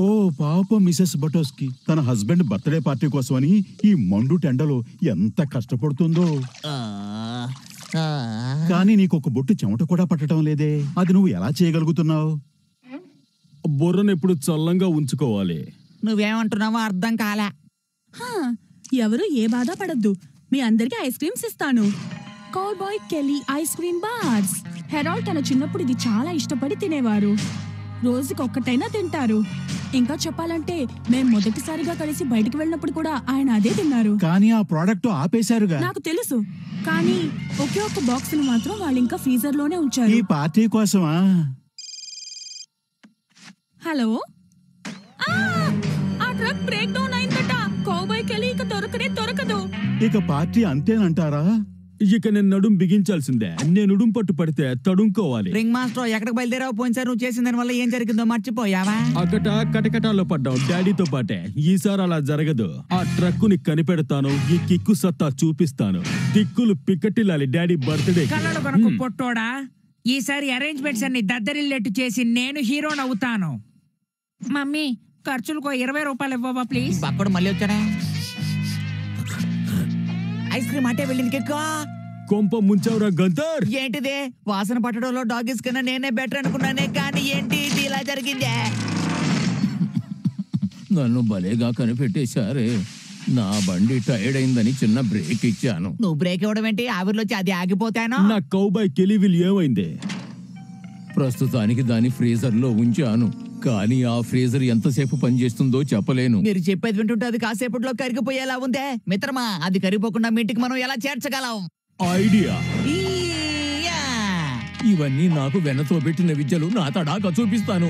ఓ పాప మిసెస్ బటోస్కి తన husband birthday party కోసమని ఈ మండు టెండలో ఎంత కష్టపడుతుందో. కానీ నీకొక బొట్టు చెమట కూడా పట్టడం లేదే, అది నువ్వు ఎలా చేయగలుగుతున్నావు? బుర్రను ఎప్పుడు చల్లంగా ఉంచుకోవాలి. నువ్వేమంటున్నావో అర్థం కాలే. ఎవరు ఏ బాధ పడద్దు, మీ అందరికి ఐస్ క్రీమ్స్ ఇస్తాను. Cowboy Kelly ice cream bars. Harold తన చిన్నప్పుడు ఇది చాలా ఇష్టపడి తినేవారు. రోజుకి ఒక్కటైనా తింటారు. ఇంకా చెప్పాలంటే మేం మొదటిసారిగా కలిసి బయటికి వెళ్ళినప్పుడు కూడా ఆయన అదే తిన్నారు. కానీ ఆ ప్రోడక్ట్ ఆపేశారుగా. నాకు తెలుసు, కానీ ఒకే ఒక్క బాక్స్ ను మాత్రం వాళ్ళు ఇంకా ఫ్రీజర్ లోనే ఉంచారు. ఈ పార్టీ కోసమా? హలో, ఆ ట్రక్ బ్రేక్ డౌన్ అయిందట. కౌబాయ్ కెల్లీ ఇక దొరకదు. ఇక పార్టీ అంతేనంటారా? ఇక నేను నడుం బిగించాల్సిందే. నేను ఉడుం పట్టు పడితే తడుంకోవాలి. రింగ్ మాస్టర్ ఎక్కడికి బయలుదేరావు? పోయినసారి నువ్వు చేసిన దాని వల్ల ఏం జరిగిందో మర్చిపోయావా? అక్కట కటకటాల్లో పడ్డావు డాడీతో పాటే. ఈసారి అలా జరగదు. ఆ ట్రక్కుని కనిపెడతాను, ఈ కిక్కు సత్తా చూపిస్తాను. దిక్కులు పిక్కటిల్లాలి డాడీ బర్త్డే. కళ్ళలో కొనుక్కు పొట్టోడా. ఈసారి అరేంజ్మెంట్స్ అన్ని దద్దరిల్లేట్టు చేసి నేను హీరోని అవుతాను. మమ్మీ, ఖర్చులకు 20 రూపాయలు ఇవ్వవా ప్లీజ్? బక్కడు మళ్ళీ వచ్చాడా? ఐస్ క్రీమ్ అంటే వెళ్ళింది కెక్క. కొంప ముంచవురా గంతర్. ఏంటిదే వాసన పట్టడంలో డాగీస్ కన్నా నేనే బెటర్ అనుకున్నానే, కానీ ఏంటి ఇది ఇలా జరిగిందే? నన్ను భలేగా కనిపెట్టేశారే. నా బండి టైర్డ్ అయిందని చిన్న బ్రేక్ ఇచ్చాను. నువ్వు బ్రేక్ ఇవ్వడం ఏంటి? ఆవిరిలో వచ్చి అది ఆగిపోతాను. నా కౌబాయ్ కెలీవిల్ ఏమైంది? ప్రస్తుతానికి దాని ఫ్రీజర్ లో ఉంచాను, కానీ ఆ ఫ్రీజర్ ఎంతసేపు పనిచేస్తుందో చెప్పలేను. మీరు చెప్పేది వింటుంటే అది కాసేపట్లో కరిగిపోయేలా ఉందే. మిత్రమా, అది కరిగిపోకుండా మీ ఇంటికి మనం ఎలా చేర్చగలం? ఐడియా. ఇవన్నీ నాకు వెనతో పెట్టిన విద్యలు. నా తడాక చూపిస్తాను.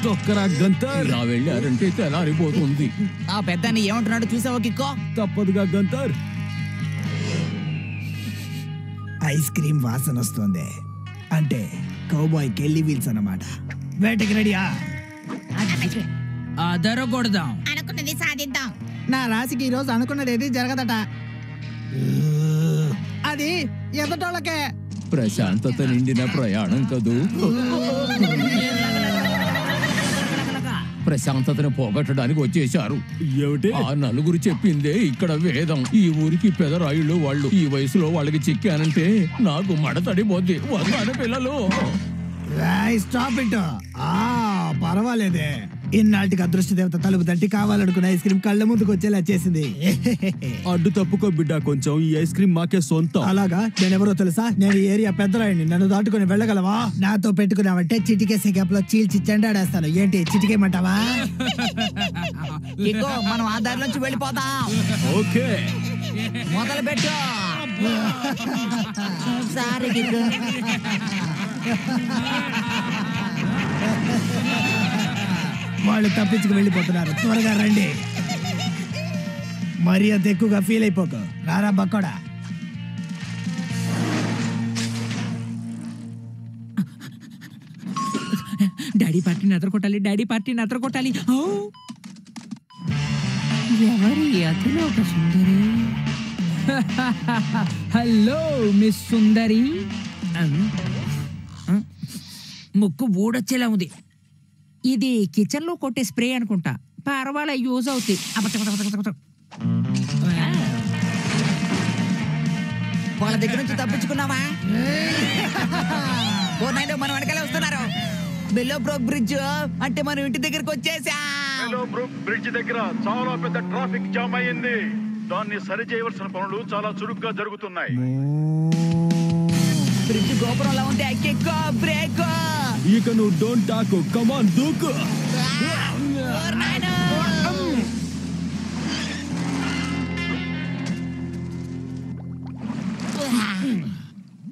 తొక్కరా గంతర్. ఇలా వెళ్ళారంటే తెల్లారిపోతుంది. ఆ పెద్దాన్ని ఏమంటున్నాడు చూసావా కిక్కో? తప్పదుగా గంతర్. ఐస్ క్రీమ్ వాసన వస్తుంది అంటే కౌబాయ్ కెల్లీ వీల్స్ అన్నమాట. వేటకి రెడీయా? అదరగొడదాం. అనుకున్నది సాధిద్దాం. నా రాశికి ఈ రోజు అనుకున్నది ఏది జరగదట. అది ఎదటోళ్ళకే. ప్రశాంతత నిండిన ప్రయాణం కదూ. ప్రశాంతతను పోగొట్టడానికి వచ్చేశారు. ఏమిటి? ఆ నలుగురు చెప్పిందే ఇక్కడ వేదం. ఈ ఊరికి పెదరాయుళ్ళు వాళ్ళు. ఈ వయసులో వాళ్ళకి చిక్కానంటే నాకు మడతడిపోద్ది. వస్తాను పిల్లలు. Stop it. పర్వాలేదే. ఇన్నాటికి అదృష్ట దేవత తలుపు తట్టి కావాలనుకున్న ఐస్ క్రీమ్ కళ్ళ ముందుకు వచ్చేలా చేసింది. అడ్డు తప్పుకో బిడ్డ, కొంచెం ఈ ఐస్ క్రీమ్ మాకే సొంతం. అలాగా? నేనెవరో తెలుసా? నేను ఈ ఏరియా పెద్దరాయుడిని. నన్ను దాటుకుని వెళ్ళగలవా? నాతో పెట్టుకున్నావంటే చిటికేసే గ్యాప్ లో చీల్చి చెండాడేస్తాను. ఏంటి చిటికేయమంటావా? కిక్కో, మనం ఆ దారి నుంచి వెళ్ళిపోతాం. ఓకే, మొదలు పెట్టు. సారీ కిక్కో. వాళ్ళు తప్పించుకు వెళ్ళిపోతున్నారు. త్వరగా రండి. మరి అంత ఎక్కువగా ఫీల్ అయిపోకు. రారా బక్కోడా. డాడీ పార్టీని అదరగొట్టాలి. ఎవరి అతిలో ఒక సుందరి. హలో మిస్ సుందరి. ముక్కు ఊడొచ్చేలా ఉంది. ఇది కిచెన్ లో కొట్టే స్ప్రే అనుకుంటా. పర్వాలే, యూజ్ అవుతాయి. వాళ్ళ దగ్గర నుంచి తప్పించుకున్నావా? మనం వెనకాలే వస్తున్నారు. బెల్లో బ్రోక్ బ్రిడ్జ్ అంటే మనం ఇంటి దగ్గరకు వచ్చేసా. బెల్లో బ్రూక్ బ్రిడ్జ్ దగ్గర చాలా పెద్ద ట్రాఫిక్ జామ్ అయింది. దాన్ని సరి చేయవలసిన పనులు చాలా చురుగ్గా జరుగుతున్నాయి. బ్రిడ్జ్ గోపురంలో ఉంది. ఎక్కో బ్రేక్. ఇక నువ్వు డోంట్ టాక్. కమ్ ఆన్, దూకు.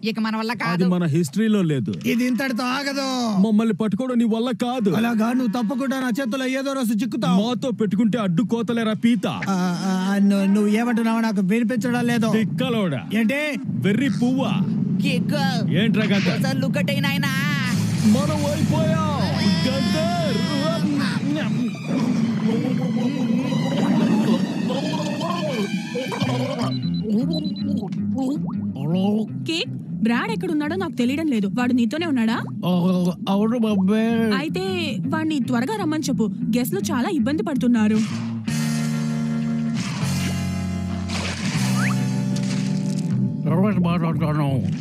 ఇక మన వల్ల అది కాదు. మన హిస్టరీలో లేదు. ఇది ఇంతటితో ఆగదు. మమ్మల్ని పట్టుకోవడం నీ వల్ల కాదు. అలాగా? నువ్వు తప్పకుండా నా చేతుల్లో ఏదో రోజు చిక్కుతావు. మాతో పెట్టుకుంటే అడ్డు కోతలేరా పీత. నువ్వు ఏమంటున్నావు నాకు వినిపించడం లేదు. దిక్కలోడా. ఏంటి? వెర్రి పువ్వా. కిక్కో, ఏంట్రా గంతర్? ఒకసారి లుక్ అట్ అయినా ఆయన. మనం అయిపోయాం గంతర్. కేక్ బ్రాడ్ ఎక్కడున్నాడో నాకు తెలియడం లేదు. వాడు నీతోనే ఉన్నాడా? అవును మమ్మీ. అయితే వాడిని త్వరగా రమ్మని చెప్పు. గెస్ట్ లో చాలా ఇబ్బంది పడుతున్నారు.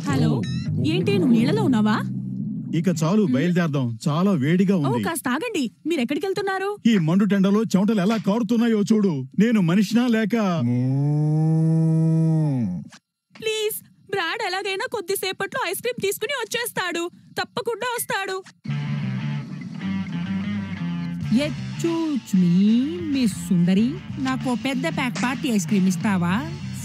హలో, ఏంటి నువ్వు నీళ్ళలో ఉన్నావా? ఇక చాలు, బయలుదేరదాం. చాలా వేడిగా ఓ ఉంది. కాస్త ఆగండి. మీరు ఎక్కడికి వెళ్తున్నారు? ఈ మండు టెండలో చెమటలు ఎలా కారుతున్నాయో చూడు. నేను మనిషినా లేక ప్లీజ్, బ్రాడ్ ఎలాగైనా కొద్దిసేపట్లో ఐస్ క్రీమ్ తీసుకుని వచ్చేస్తాడు. తప్పకుండా వస్తాడు. ఎక్స్క్యూజ్ మీ మిస్ సుందరి, నాకు పెద్ద ప్యాక్ పార్టీ ఐస్ క్రీమ్ ఇస్తావా?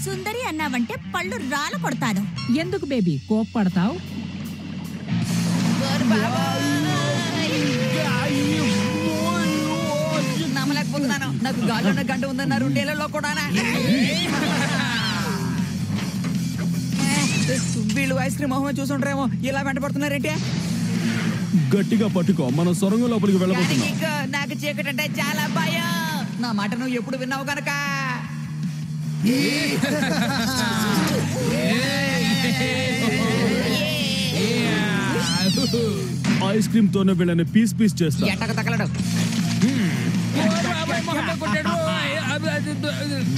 సుందరి అన్నావంటే పళ్ళు రాలు కొడతాను. ఎందుకు బేబీ కోప్పడతావు? నమ్మలేకపోతున్నాను. నాకు గాలిలో గంట ఉందన్నారు, నీళ్ళలో కూడా. వీళ్ళు ఐస్ క్రీమ్ మొహమే చూసుంటారేమో, ఇలా వెంట పడుతున్నారేంటి? గట్టిగా పట్టుకో, మనం సొరంగం లోపలికి వెళ్ళబోతున్నాం. నాకు చీకటి అంటే చాలా భయం. నా మాట నువ్వు ఎప్పుడు విన్నావు గనక. ఐస్ క్రీమ్ తోనే వీళ్ళని పీస్ పీస్ చేస్తా. ఎట్టక తగలడు.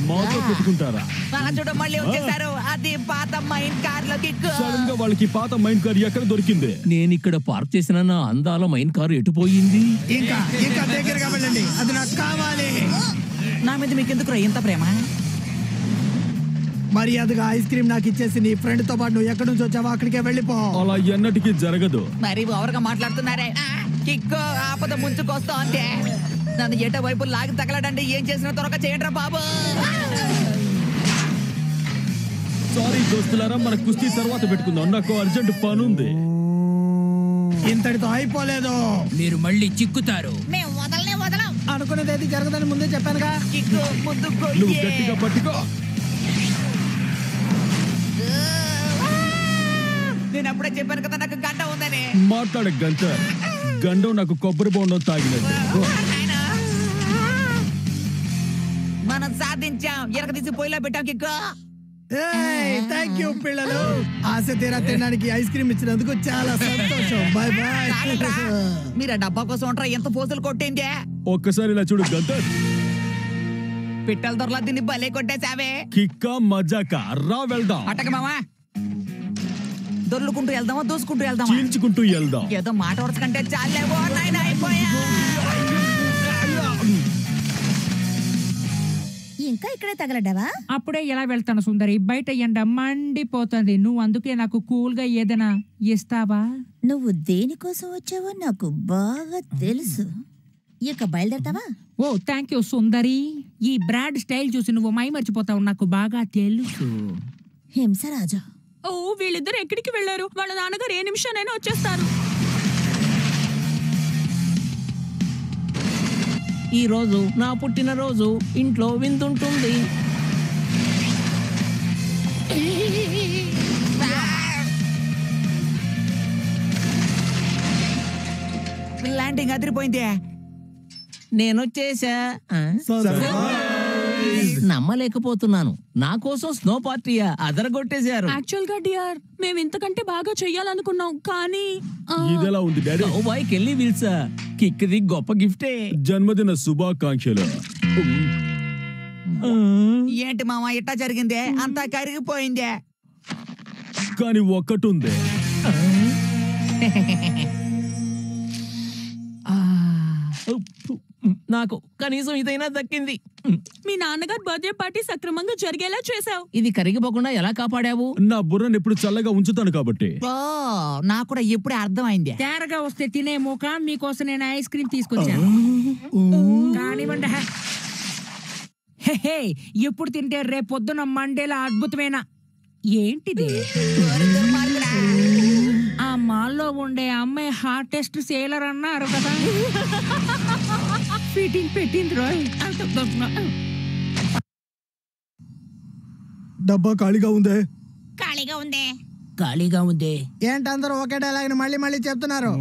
మాతో పెట్టుకుంటారా? అలా చూడ మళ్ళీ వచ్చేసారు. అది పాత మైన్ కార్ లో కిక్కు. సడన్ గా వాళ్ళకి పాత మైన్ కార్ ఎక్కడ దొరికింది? నేను ఇక్కడ పార్క్ చేసిన నా అందాల మైన్ కారు ఎటుపోయింది? ఇంకా ఇంకా దగ్గరగా వెళ్ళండి, అది నాకు కావాలి. నా మీద మీకు ఎందుకు ఇంత ప్రేమ? మర్యాదగా ఐస్ క్రీమ్ నాకు ఇచ్చేసి నీ ఫ్రెండ్ తో పాటు నువ్వు ఎక్కడి నుంచి వచ్చావో అక్కడికే వెళ్ళిపో. అలా ఎన్నటికీ జరగదు. మరి ఓవర్గా మాట్లాడుతున్నారే. కిక్కు ఆపద ముంచుకొస్తా అంతే. నన్ను ఎట వైపు లాగి తగలడండి. ఏం చేసినా త్వరగా చేయండి రా బాబు. సారీ దోస్తులారా, మన కుస్తీ తర్వాత పెట్టుకుందాం. నాకు అర్జెంట్ పని ఉంది. ఇంతటితో అయిపోలేదు. మీరు మళ్ళీ చిక్కుతారు. మేము వదలం. అనుకునేది ఏది జరగదని ముందే చెప్పానుగా. కిక్కు ముందు నువ్వు గట్టిగా పట్టుకో. నేను అప్పుడే చెప్పాను కదా నాకు గంట ఉందని. మాట్లాడే గంట గండం నాకు కొబ్బరి బొండం తాగినట్టు. మనం సాధించాం. ఎరగ తీసి పొయ్యిలో పెట్టాం కిక్కు. థ్యాంక్ యూ పిల్లలు. ఆశ తీరా తినడానికి ఐస్ క్రీమ్ ఇచ్చినందుకు చాలా సంతోషం. Bye bye. తాగండ్రా. మీరు ఆ డబ్బా కోసం ఉంటారా? ఎంత పోసులు కొట్టిందే. ఒక్కసారి ఇలా చూడు గంట. పిట్టల దొరలా దీన్ని భలే కొట్టేసావే. కిక్క మజాక రా వెళ్దాం. అట్టక మామా, దొర్లుకుంటూ వెళ్దామా దూసుకుంటూ వెళ్దామా? చీల్చుకుంటూ వెళ్దాం. ఏదో మాట వరుసకంటే చాలేవో నాయన అయిపోయా. ఇంకా ఇక్కడే తగలడ్డావా? అప్పుడే ఎలా వెళ్తాను సుందరి? బయట ఎండ మండిపోతుంది. నువ్వు అందుకే నాకు కూల్ గా ఏదైనా ఇస్తావా? నువ్వు దేనికోసం వచ్చావో నాకు బాగా తెలుసు. ఇక బయలుదేరతావా? ఓ థ్యాంక్ యూ సుందరి. ఈ బ్రాడ్ స్టైల్ చూసి నువ్వు మై మర్చిపోతావు, నాకు బాగా తెలుసు. హింసరాజా, ఓ వీళ్ళిద్దరు ఎక్కడికి వెళ్ళారు? వాళ్ళ నాన్నగారు ఏ నిమిషానైనా వచ్చేస్తారు. ఈ రోజు నా పుట్టినరోజు, ఇంట్లో విందుంటుంది. ల్యాండింగ్ అదిరిపోయింది. నేనొచ్చేసా. నమ్మలేకపోతున్నాను. నా కోసం స్నో పార్టీయా? అదరగొట్టేశారు. యాక్చువల్ గా డియర్, మేము ఇంతకంటే బాగా చెయ్యాలనుకున్నాం, కానీ ఇదెలా ఉంది డాడీ? బాయ్ కెళ్ళి విల్సా, కిక్ది గొప్ప గిఫ్టే. జన్మదిన శుభాకాంక్షలు. ఏంటి మామ ఇట్టా జరిగిందే? అంతా కరిగిపోయిందే. కానీ ఒక్కటుంది. నాకు కనీసం ఇదైనా దక్కింది. మీ నాన్నగారు బర్త్డే పార్టీ సక్రమంగా జరిగేలా చేసావు. ఇది కరిగిపోకుండా ఎలా కాపాడావు? నా బుర్రని ఎప్పుడు చల్లగా ఉంచుతాను కాబట్టి. ఓ నాకు కూడా ఇప్పుడే అర్థమైంది. తేరగా వస్తే తినే మూక, మీకోసం నేను ఐస్ క్రీమ్ తీసుకొచ్చాను. కానివ్వండి. హే, ఎప్పుడు తింటే రేపొద్దున మండేలా అద్భుతమైన ఏంటిది? ఆ మాల్లో ఉండే అమ్మాయి హార్టెస్ట్ సేలర్ అన్నారు కదా. ఫిట్టింగ్ పెట్టింది రోయ్. డబ్బా ఖాళీగా ఉందే. ఖాళీగా ఉందే. ఖాళీగా ఉంది. ఏంటి అందరూ ఒకే డైలాగ్ మళ్ళీ మళ్ళీ చెప్తున్నారు?